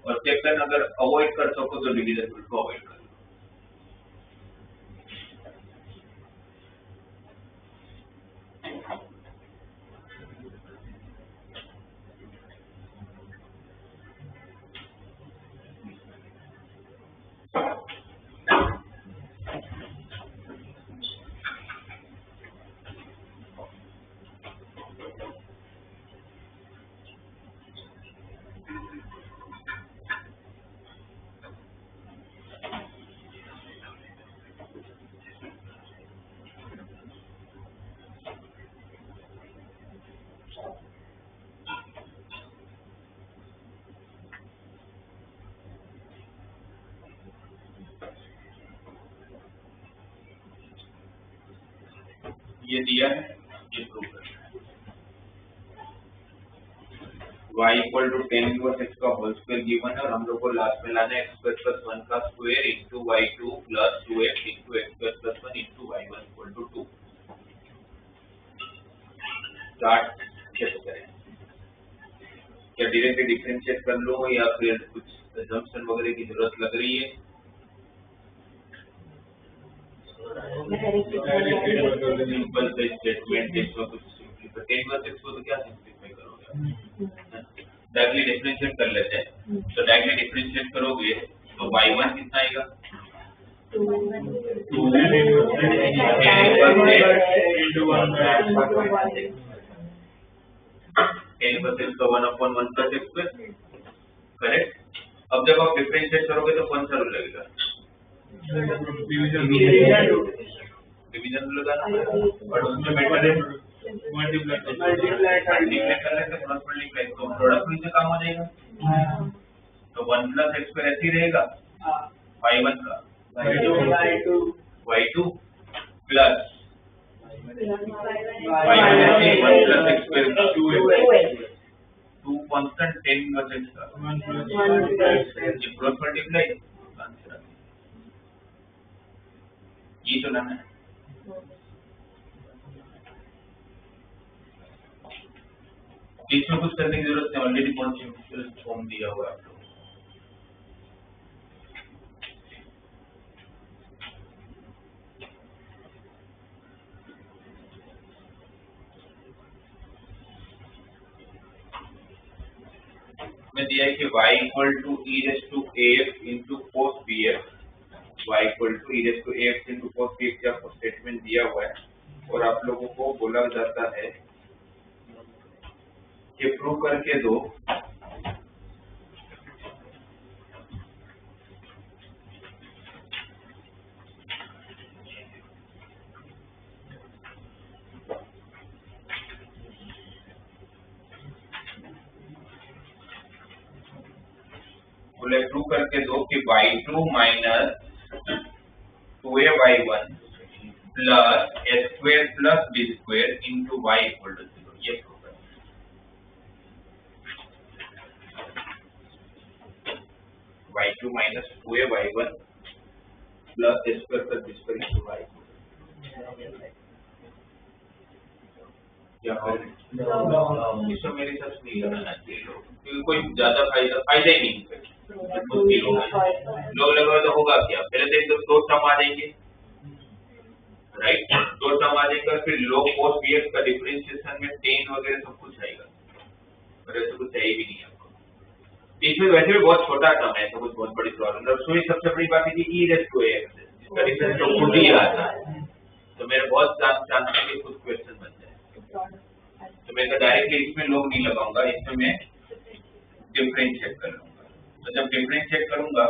Speaker 1: और सेकंड, अगर अवॉइड कर सको तो डिवीजन रूल को अवॉइड करो। ये दिया है, ये प्रूव करना है। y equal to 10 inverse x का होल स्क्वायर गिवन है, और हम लोग को लास्ट में लाना है x² + 1 का square into y2 plus 2x into x² + 1 into y1 equal to 2। Start कैसे करें? क्या डायरेक्टली डिफरेंशिएट कर लो या फिर कुछ अजम्पशन वगैरह की जरूरत लग रही है? सिंपल से स्टेटमेंट इसको कुछ सिंपलीफाई को तो क्या सिंपलीफाई करोगे? डायरेक्टली डिफरेंशिएट कर लेते हैं। तो डायरेक्टली डिफरेंशिएट करोगे तो y1 कितना आएगा? 2 10% का 1/1 प्लस x², करेक्ट। अब जब आप डिफरेंशिएट करोगे तो कौन सा रूल लगेगा? डिवीजन रूल लगाना, और उसमें मल्टीप्लाई कर लेते क्रॉस मल्टीप्लाई, तो प्रोडक्ट रूल से काम हो जाएगा। तो 1 प्लस x² ऐसे ही रहेगा y1 का, y2 प्लस y1 ऐसे 1 प्लस x² का 2 कांस्टेंट 10 इनवर्स x का 1 प्लस क्रॉस मल्टीप्लाई, ये तो लाना है। इसमें कुछ करने की जरूरत नहीं, ऑलरेडी कॉन्सेप्चुअल फॉर्म दिया हुआ है आप लोगों को। में दिया है कि y equal to e⁴ into cos bx, y equal to e⁴ into cos bx आपको स्टेटमेंट दिया हुआ है, और आप लोगों को बोला जाता है कि प्रूव करके दो बोले प्रूव करके दो कि y2 minus 2 2ay1 plus s square plus b square into y equal to 0, ये प्रूव है। y2 minus 2ay1 plus s square plus b square into y, या फिर इसमें मेरे हिसाब से नहीं लगाना चाहिए लोग, क्योंकि कोई ज्यादा फायदा ही नहीं है। लोग लगा तो होगा क्या, पहले तो दो टर्म आ जाएंगे, राइट, दो टर्म आ जाएगा, फिर log cos bx का डिफरेंशिएशन में tan वगैरह सब कुछ आएगा, और ऐसा कुछ चाहिए भी नहीं आपको। इसमें वैसे भी बहुत छोटा टर्म है, ऐसा कुछ बहुत बड़ी प्रॉब्लम है। उसमें सबसे बड़ी बात है कि e raised to ax है, इसका डिफरेंस तो खुद ही आता है, तो मेरे बहुत चांस है कि कुछ क्वेश्चन बन जाए, तो मैं डायरेक्टली इसमें log नहीं लगाऊंगा, इसमें मैं डिफरेंशिएट कर लूंगा। तो जब डिफरेंशिएट करूंगा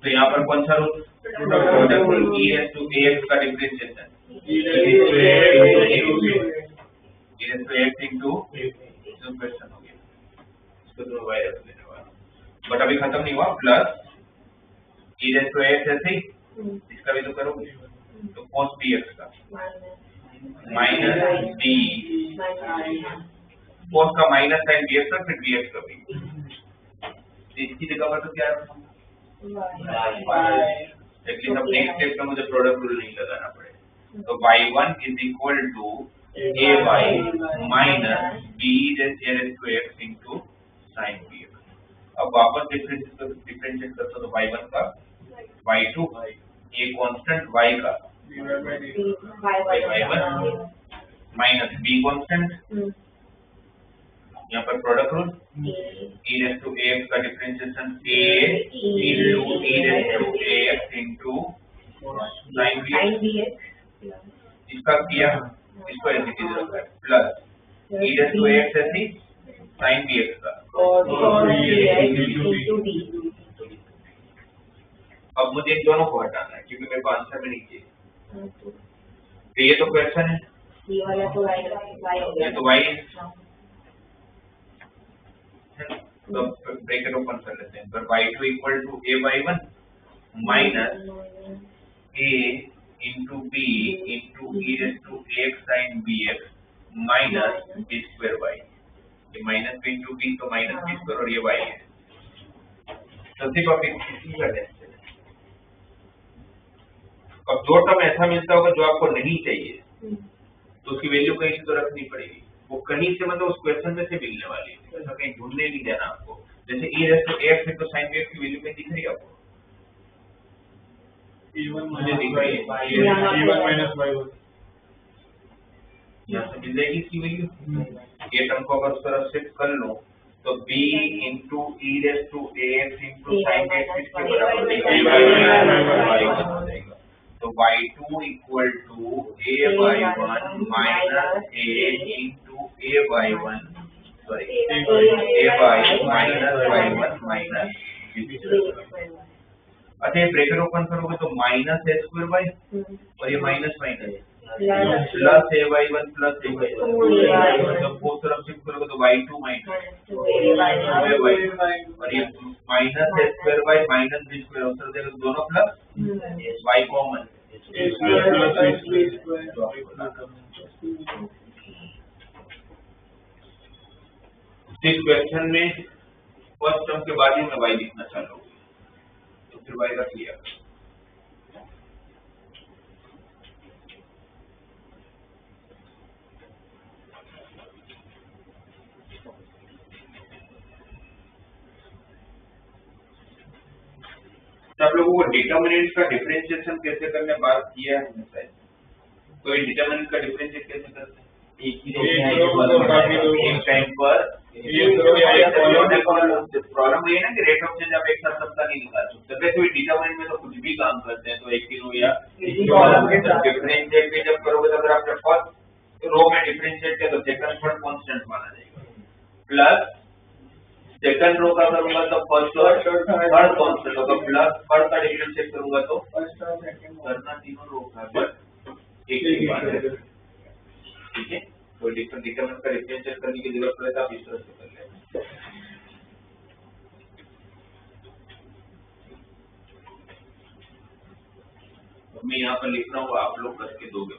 Speaker 1: तो यहाँ पर कौन सा rule, product rule, e raised to ax का differentiation e raised to ax into question हो गया, इसको तो y रख लेने वाला, बट अभी खत्म नहीं हुआ, plus e raised to ax ऐसे ही, इसका भी तो करोगे, तो cos bx का माइनस b, cos का माइनस साइन bx का, फिर bx का भी, इसकी जगह पर तो क्या है, लेकिन अब नेक्स्ट स्टेप में मुझे प्रोडक्ट रूल नहीं लगाना पड़ेगा, तो y1 is equal to ay minus b raised to x into sin bx। अब वापस डिफरेंशिएट करता तो y1 का y2, ये कांस्टेंट y का y1 माइनस b कांस्टेंट, यहाँ पर product rule e raised to ax का differentiation a into e raised to ax into sin bx, इसका किया, इसको ऐसे की जरूरत है, plus e raised to ax ऐसी sin bx का, अब मुझे इन दोनों को हटाना है क्योंकि मेरे को आंसर में नहीं चाहिए, तो ये तो क्वेश्चन है, ये वाला तो y, ये तो y है, तो ब्रैकेट ओपन कर लेते हैं, पर y2 equal to ay1 minus a into b into e raised to ax sin bx minus b square y, ये माइनस b इंटू b तो माइनस b स्क्वायर और ये y है, तो सिर्फ आप इसी का टेस्ट है। अब दो टर्म ऐसा मिलता होगा जो आपको नहीं चाहिए, तो उसकी वैल्यू कहीं से तो रखनी पड़ेगी, वो कहीं से मतलब उस क्वेश्चन में से मिलने वाली है, ऐसा कहीं ढूंढने नहीं जाना आपको। जैसे e raised to ax into sin bx की वैल्यू कहीं दिख रही है आपको, मुझे दिख रही है e1 माइनस y1, यहाँ से मिल जाएगी इसकी वैल्यू। ये टर्म को अगर उस तरफ शिफ्ट कर लो तो b into e raised to ax into sin bx इसके बराबर हो जाएगा, तो y2 equal to ay1 minus a into ay1 sorry ay minus y1 minus b। अच्छा, ये ब्रैकेट ओपन करोगे तो माइनस a स्क्वायर y और ये minus minus plus ay1 plus ay1, जब वो तरफ शिफ्ट करोगे तो y2 माइनस और ये minus a square y minus b square, उत्तर देगा दोनों प्लस y कॉमन, इस क्वेश्चन में फर्स्ट टर्म के बाद ही मैं y लिखना चालू हो गया, तो फिर y रख लिया। आप लोगों को डिटरमिनेंट का डिफरेंशिएशन कैसे करने बात किया है शायद, तो ये डिटरमिनेंट का डिफरेंशिएट कैसे करते हैं, एक टाइम पर प्रॉब्लम ये है ना कि रेट ऑफ चेंज आप एक साथ सबका नहीं निकाल सकते, वैसे भी डिटरमिनेंट में तो कुछ भी काम करते हैं, तो एक ही रो या डिफरेंशिएट भी जब करोगे तो अगर आपने फर्स्ट रो में डिफरेंशिएट किया तो सेकंड थर्ड कांस्टेंट माना जाएगा, प्लस सेकंड रो का करूंगा तो फर्स्ट और थर्ड कांस्टेंट होगा, प्लस थर्ड का डिफरेंशिएट करूंगा तो करना तीनों रो का बट एक ही बात है, ठीक है। तो डिटरमिनेंट का डिफरेंशिएट करने की जरूरत पड़े तो आप इस तरह से कर लें। मैं यहाँ पर लिख रहा हूँ, आप लोग करके दोगे।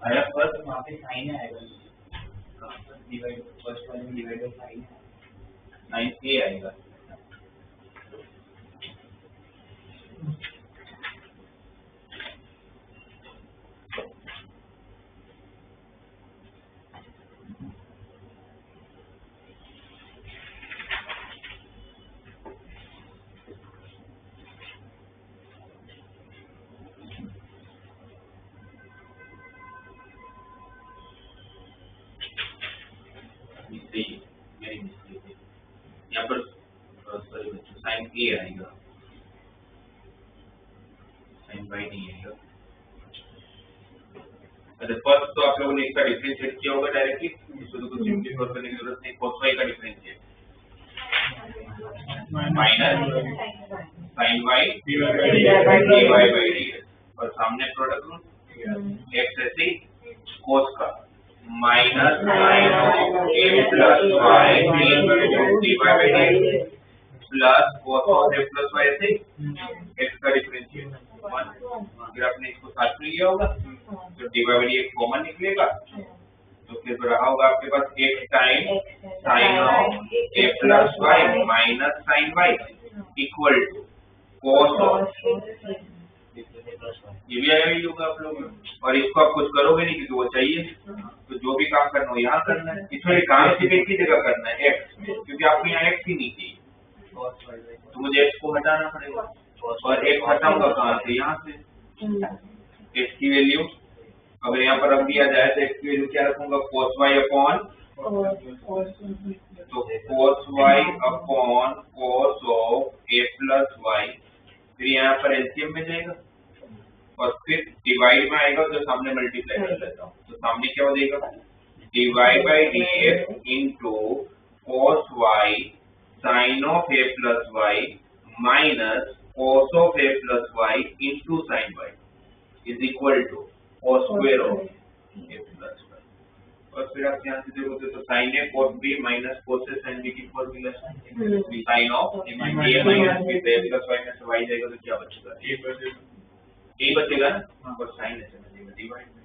Speaker 1: आया फर्स्ट
Speaker 3: वहाँ पे साइन आएगा, डिवाइड फर्स्ट वाले में डिवाइड बाय साइन है,
Speaker 1: साइन ए आएगा। मेरी मिस्टेक है, यहाँ पर सॉरी बच्चों साइन ए आएगा, साइन वाई नहीं आएगा। अच्छा फर्स्ट तो आप लोगों ने इसका डिफरेंशिएट किया होगा डायरेक्टली, इसको तो कुछ सिंपलीफाई करने की जरूरत नहीं। cos y का differentiate minus sine y dy by dx और सामने प्रोडक्ट रूल x ऐसे cos का minus sine of a plus y dy by dx plus cos of a plus y ऐसे x का डिफरेंशिएट 1। फिर आपने इसको साथ में लिया होगा तो dy by dx कॉमन निकलेगा, तो फिर रहा होगा आपके पास x time sine of a plus y minus sine y equal to cos of, ये भी आया ही होगा आप लोगों में। और इसको आप कुछ करोगे नहीं क्योंकि वो चाहिए, तो जो भी काम करना हो यहाँ करना है। इसमें काम सिर्फ एक ही जगह करना है x में, क्योंकि आपको यहाँ x ही नहीं चाहिए, तो मुझे x को हटाना पड़ेगा और x हटाऊंगा कहाँ से, यहाँ से। x की वैल्यू अगर यहाँ पर रख दिया जाए तो x की वैल्यू क्या रखूंगा, cos y अपॉन, तो cos y upon cos of a plus y, फिर यहाँ पर एलसीएम में जाएगा और फिर डिवाइड में आएगा, जो सामने मल्टीप्लाई कर लेता हूँ, तो सामने क्या हो जाएगा, divide by dx into cos y sine of a plus y minus cos of a plus y into sine y is equal to cos square of a plus y। और फिर आप यहाँ से देखोगे तो sine a cos b minus cos a sin b की formula sine of a minus b a plus y में से y जाएगा तो क्या बचेगा, a बचेगा ना, और साइन ऐसे बचेगा डिवाइड में।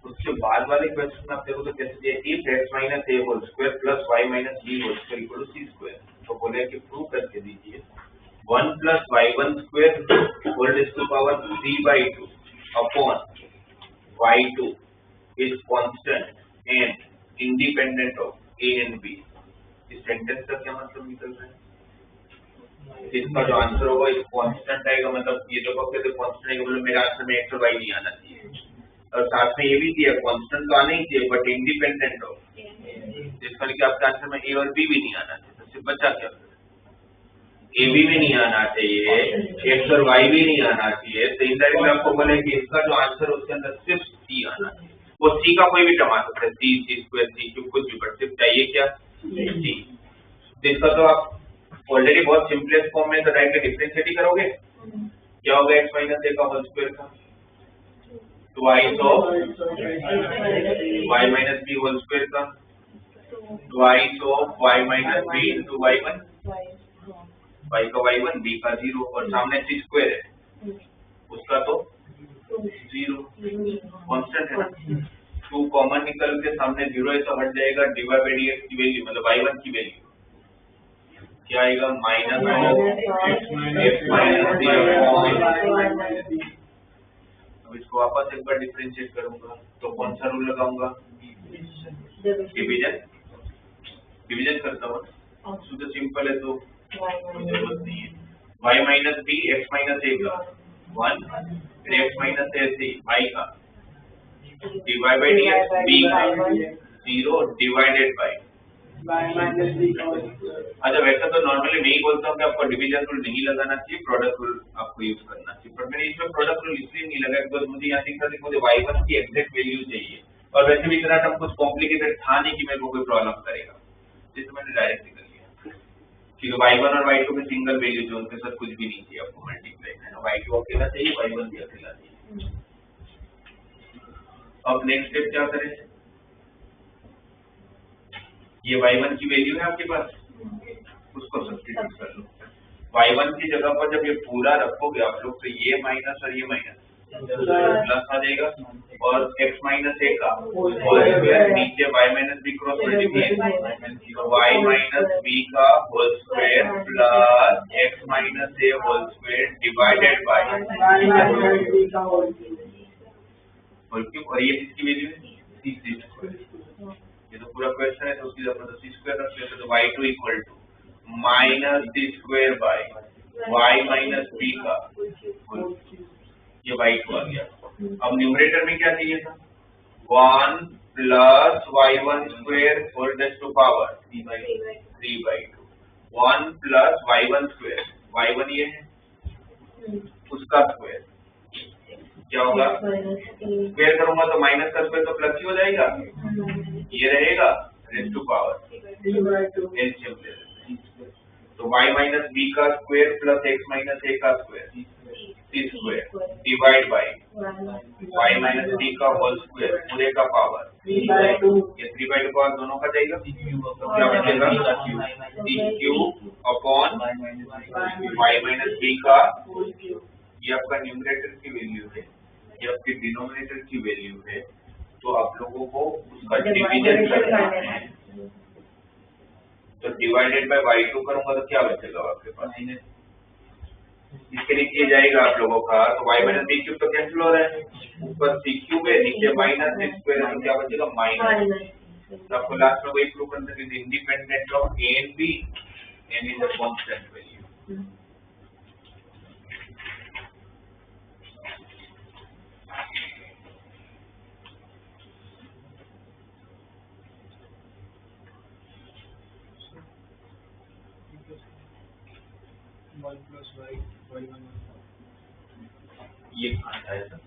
Speaker 1: उसके बाद वाले क्वेश्चन में आप देखो तो कैसे दिया if x minus a whole square plus y minus b whole square equal to c square, तो बोले कि प्रूव करके दीजिए 1 plus y1 square whole raise to power 3/2 upon y2 is constant and independent of a and b। इस sentence का क्या मतलब निकल रहा है? इसका जो आंसर होगा इस कांस्टेंट आएगा, मतलब ये जो पक्के से कांस्टेंट आएगा, मतलब मेरा आंसर में x और y नहीं आना चाहिए, और साथ में ये भी दिया कांस्टेंट तो आना ही चाहिए बट इंडिपेंडेंट हो, जिसका कि आपके आंसर में a और b भी नहीं आना चाहिए, तो सिर्फ बचा क्या? a भी नहीं आना चाहिए, x और y भी नहीं आना चाहिए, तो इनडायरेक्टली आपको बोले कि इसका जो आंसर है उसके अंदर सिर्फ c आना चाहिए। वो c का कोई भी टर्म आ सकता है, c स्क्वायर c क्यूब कुछ भी, बट सिर्फ चाहिए क्या? c। इसका तो आप ऑलरेडी बहुत सिंपलेस्ट फॉर्म में तो डायरेक्टली डिफरेंशिएट ही करोगे। क्या होगा x माइनस a का होल स्क्वायर का twice of y minus b whole square का twice of y minus b into y1, y का y1 b का 0 और सामने c स्क्वायर है उसका तो 0 कांस्टेंट है ना, 2 कॉमन निकल के सामने 0 है तो हट जाएगा, डिवाइड बाय dx की वैल्यू मतलब y1 की वैल्यू क्या आएगा? Minus x minus b upon, अब इसको वापस एक बार डिफरेंशिएट करूंगा तो कौन सा रूल लगाऊंगा? डिवीजन, डिवीजन करता हूँ तो सिंपल है, तो जरूरत नहीं है। y minus b x minus a का 1 फिर x minus a c y का डिवाइड बाय dx b का 0 डिवाइडेड बाय अच्छा। वैसे तो नॉर्मली मैं ही बोलता हूँ कि आपको डिवीजन रूल नहीं लगाना चाहिए, प्रोडक्ट रूल आपको यूज करना चाहिए, पर मैंने इसमें प्रोडक्ट रूल इसलिए नहीं लगाया बिकॉज मुझे यहाँ दिख रहा था कि मुझे y1 की एग्जैक्ट वैल्यू चाहिए, और वैसे भी इतना टर्म कुछ कॉम्प्लिकेटेड था नहीं कि मेरे को कोई प्रॉब्लम करेगा, जिससे मैंने डायरेक्ट निकल लिया कि y1 और y2 में सिंगल वैल्यू जो उनके साथ कुछ भी नहीं चाहिए आपको मल्टीप्लाई करना, y2 अकेला चाहिए, y1 भी अकेला चाहिए। अब नेक्स्ट स्टेप क्या करें? ये y1 की वैल्यू है आपके पास, उसको सब्स्टिट्यूट कर लो। y1 की जगह पर जब ये पूरा रखोगे आप लोग तो ये माइनस और ये माइनस प्लस आ जाएगा, और x माइनस a का होल स्क्वायर नीचे y minus b cross multiply और y माइनस b का whole square plus x minus a whole square divided by whole cube, और ये किसकी वैल्यू है? c square. ये तो पूरा क्वेश्चन है तो उसकी जगह पर c स्क्वायर रख लेते तो y2 equal to minus c square by y minus b का होल, ये y2 आ गया। अब न्यूमरेटर में क्या चाहिए था? 1 plus y1 square whole raise to power 3/2 1 plus y1 square, y1 ये है उसका स्क्वायर क्या होगा? स्क्वायर करूंगा तो माइनस का स्क्वायर तो प्लस ही हो जाएगा, ये रहेगा रेज़ टू पावर एलसीएम ले लेते हैं, तो y माइनस b का square plus x minus a का square c square divide by y minus b का होल स्क्वायर पूरे का पावर 3/2, ये 3/2 पावर दोनों का जाएगा तो क्या बचेगा? c cube upon y minus b का, ये आपका न्यूमरेटर की वैल्यू है, ये आपके डिनोमिनेटर की वैल्यू है, तो आप लोगों को उसका डिवीजन करना है, तो डिवाइडेड बाय y2 करूंगा तो क्या बचेगा आपके पास? इसके लिए किया जाएगा आप लोगों का, तो y माइनस b क्यूब तो कैंसिल हो रहा है, ऊपर c क्यूब है नीचे माइनस c स्क्वायर है, तो क्या बचेगा? माइनस। तो आपको लास्ट में वही प्रूव करना है कि independent of a and b and is a constant value. ये आता है सर,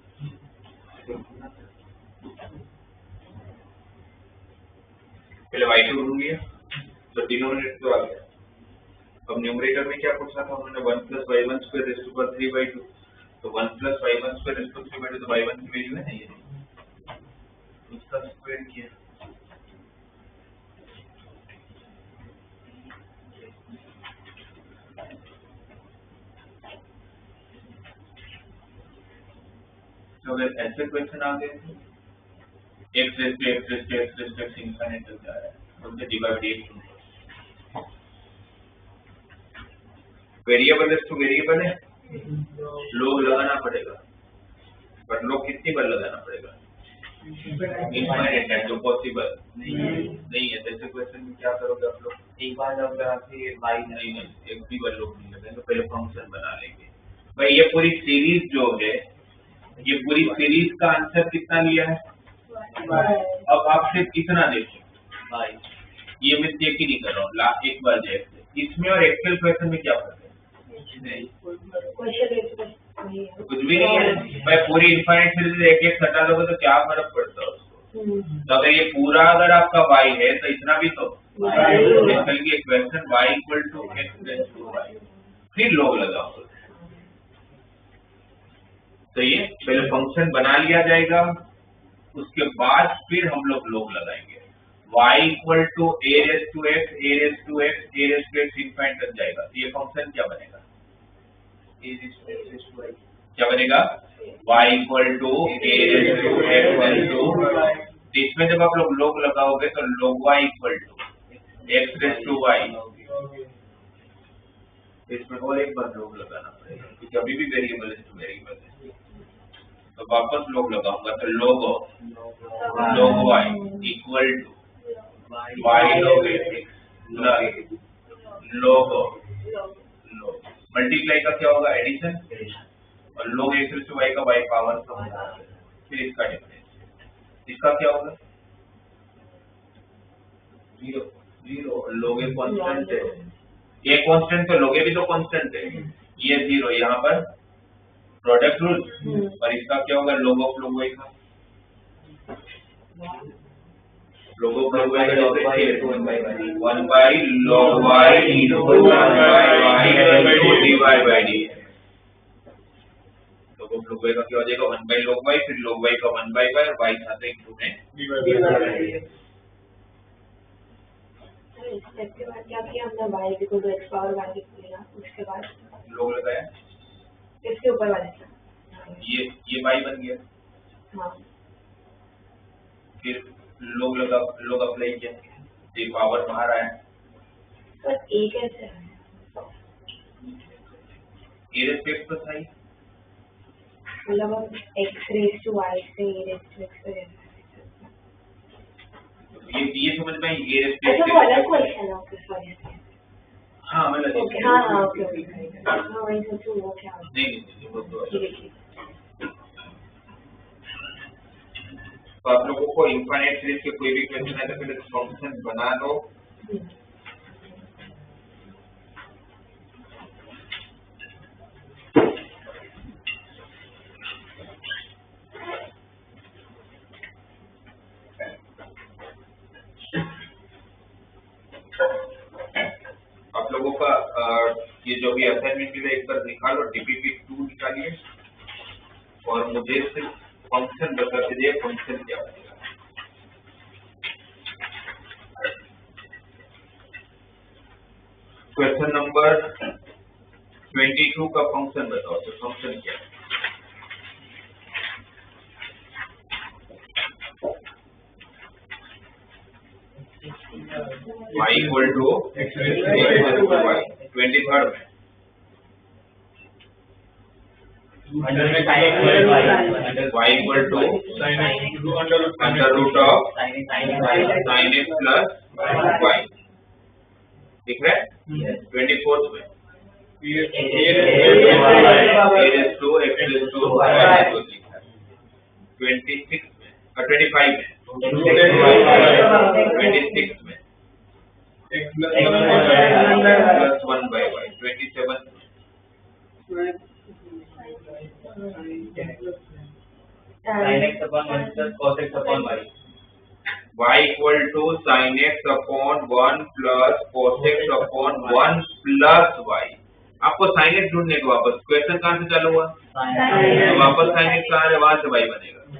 Speaker 1: पहले y2 ढूंढ लिया तो डिनोमिनेटर तो आ गया, अब न्यूमरेटर में क्या पूछा था उन्होंने? 1 plus y1 square raise to power 3/2, तो 1 plus y1 square raise to 3/2 तो y1 की वैल्यू है ना, ये उसका स्क्वायर किया, तो अगर ऐसे क्वेश्चन आ गए x raise to x raise to x raise to x infinite तक जा रहा है, तो divide dx। Variable to variable है, लोग लगाना पड़ेगा, पर लोग कितनी बार लगाना पड़ेगा? इनफाइनाइट है, जो पॉसिबल नहीं है। जैसे क्वेश्चन में क्या करोगे आप लोग?
Speaker 3: एक बार जब फिर बाई
Speaker 1: नहीं, एक भी बार लोग नहीं लगाएंगे, पहले फंक्शन बना लेंगे। भाई ये पूरी सीरीज जो है, ये पूरी सीरीज का आंसर कितना लिया है? अब आप सिर्फ इतना देखो भाई, ये मैं चेक ही नहीं कर रहा हूँ, एक बार जैसे इसमें और एक्सेल क्वेश्चन में क्या फर्क है? कुछ भी नहीं है भाई, पूरी इनफाइनाइट सीरीज एक एक हटा दोगे तो क्या फर्क पड़ता है उसको? तो अगर ये पूरा अगर आपका y है तो इतना भी तो एक्सेल की equation y equal to x raise to y, फिर लोग लगाओ। तो ये पहले फंक्शन बना लिया जाएगा, उसके बाद फिर हम लोग लगाएंगे। y equal to a raise to x, a raise to x, a raise to x infinite तक जाएगा, तो ये फंक्शन क्या बनेगा? क्या बनेगा? y equal to a raise to x raise to, इसमें जब आप लोग लगाओगे तो log y equal to x raise to y, इसमें और एक बार लोग लगाना पड़ेगा क्योंकि अभी भी वेरिएबल है, वेरिएबल है। तो वापस लोग लगाऊंगा तो log y equal to y log x plus log multiply का क्या होगा? एडिशन, और log x raise to y का y पावर का होगा, फिर इसका डिफरेंस, इसका क्या होगा? 0 log a कांस्टेंट है, ये कांस्टेंट तो log a भी तो कांस्टेंट है, ये 0 यहाँ पर प्रोडक्ट रूल, और इसका क्या होगा? log ऑफ log y का, log ऑफ log y का 1 by log y into 1 by y into dy by dx। log of log y का क्या हो जाएगा? 1 by log y, फिर log y का 1 by y और y साथ इंक्लूड है dy by dx।
Speaker 2: इसके बाद क्या किया हमने? y equal to x power 1 लिखा, उसके बाद
Speaker 1: लोग लगाया,
Speaker 2: इसके ऊपर वाला
Speaker 1: ये y बन गया,
Speaker 2: हाँ,
Speaker 1: फिर लोग अप्लाई किया, ये पावर बाहर आया,
Speaker 2: तो a कैसे है?
Speaker 1: a रेज़ टू x तो सही,
Speaker 2: मतलब x रेज़ टू y से a रेज़ टू x पे
Speaker 1: ये समझ में आई, a रेज़ टू
Speaker 2: अच्छा, वो अलग क्वेश्चन है, ओके सॉरी।
Speaker 1: हाँ मतलब
Speaker 2: ओके, हाँ ओके हाँ, वही सोचूं वो क्या है।
Speaker 1: नहीं वो तो
Speaker 2: ठीक है।
Speaker 1: तो आप लोगों को इनफाइनाइट सीरीज के कोई भी क्वेश्चन है तो फिर फंक्शन बना लो, आप लोगों का ये जो भी असाइनमेंट के लिए एक बार निकालो, DPP2 निकालिए और मुझे सिर्फ फंक्शन बता दीजिए, फंक्शन क्या बनेगा। क्वेश्चन नंबर 22 का फंक्शन बताओ, तो फंक्शन क्या है? y equal to x raise to y, 23rd में y equal to under root of sin x plus y, दिख रहा है? 24th में a raise to x raise to y, 26 में 25 में 26 में x plus 1 by y, 27
Speaker 3: sin x upon 1 plus cos x upon y,
Speaker 1: y equal to sin x upon 1 plus cos x upon 1 plus y। आपको sin x ढूंढने को वापस question कहाँ से चालू हुआ? तो वापस sin x कहाँ है? वहां से y बनेगा।